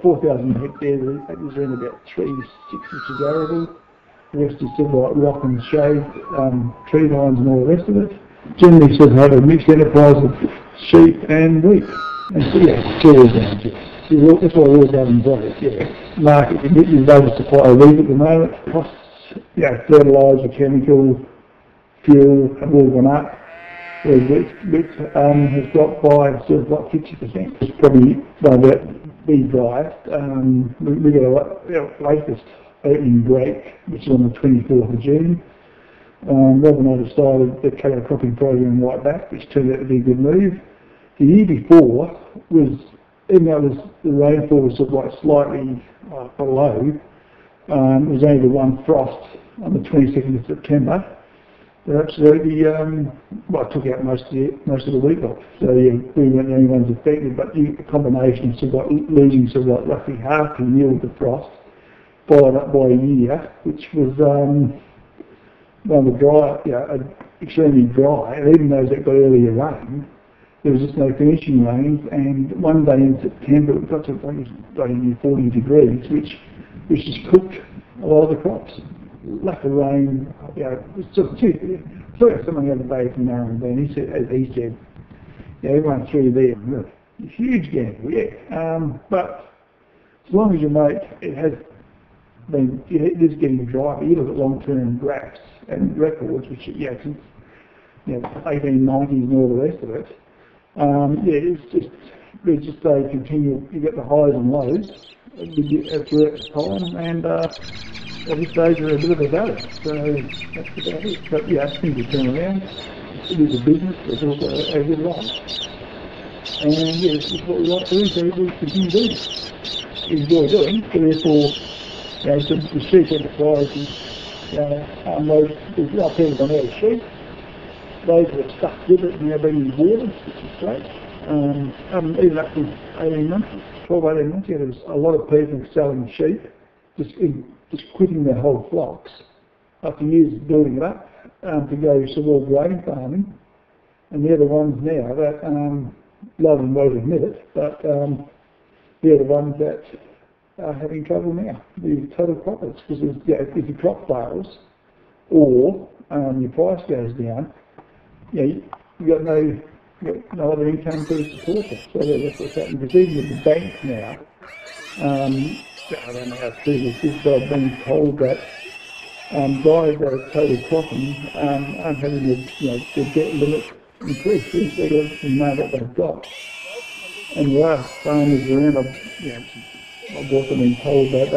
4,000 hectares, there's around about 360 which is arable. The rest is sort of like rock and shade, tree lines and all the rest of it. Generally sort of have a mixed enterprise of sheep and wheat. And so yeah, it's all down to that's what all governs it, yeah. Market, there's oversupply of wheat at the moment. Costs, yeah, fertiliser, chemical, fuel have all gone up. Whereas wheat has dropped by sort of like 50%. It's probably one of the driest. We got our latest opening break, which is on the 24th of June. Rob and I decided to cut our cropping program right back, which turned out to be a good move. The year before was, even though the rainfall was sort of like slightly below, it was only the one frost on the 22nd of September. They absolutely, took out most of the Wheatbelt. So yeah, we weren't the only ones affected, but the combination of sort of like losing sort of like roughly half the yield of frost, followed up by a year, which was extremely dry, and even those that got earlier rain, there was just no finishing rains, and one day in September it got to 40 degrees, which just cooked a lot of the crops. Lack of rain, it's sort of too. I saw someone the other day from Narrogin, he said, everyone through there, look, huge gamble, but as long as you make, it is getting dry, but you look at long-term graphs and records, which, since 1890s and all the rest of it, it's just they continue, you get the highs and lows throughout the time, and at this stage we're a bit of a valley, so that's about it. But things will turn around. It is a business, it's also a good life. And this is what we like to do, so we continue doing it. We enjoy doing, so therefore, the sheep enterprises, there's a lot of people gone out of sheep. Those that are stuck with it now being rewarded, which is great. Even up to 18 months, 12, 18 months ago, there was a lot of people selling sheep, just quitting their whole flocks after years of building it up to go sort of all grain farming. And they're the ones now that, a lot of them won't admit it, but they're the ones that are having trouble now, the total croppers, because if your crop fails or your price goes down, you've got no other income to support it. So that's what's happening. Because even with the banks now, I don't know how true this is, but I've been told that guys that are totally cropping aren't having their debt limit increased. They've got to know what they've got. And there are farmers around, I've also been told that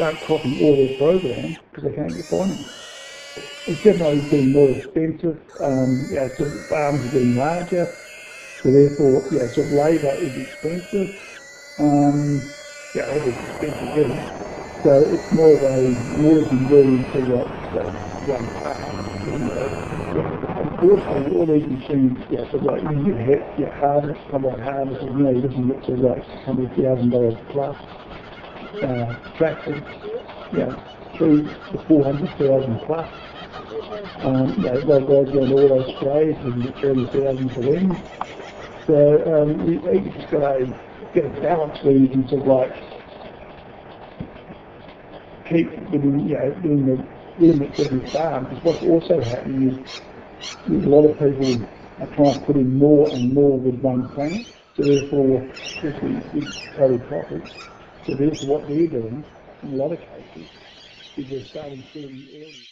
aren't cropping all their programs because they can't get finance. It's definitely getting more expensive. Farms are getting larger, so therefore, labour is expensive. All this expensive really. So it's more of a working really to one farm. Unfortunately, all these machines, you get harvest, harvest, you're looking at sort of like $100,000 plus. Tractors, through the 400,000 plus. Those guys going to all those trades, you can get 30,000 for them. So you just got to get a balance where you can sort of keep within the limits of your farm. Because what's also happening is there's a lot of people are trying to put in more and more with one plant. So therefore, especially with total profits. So therefore what they're doing in a lot of cases is they're starting to early.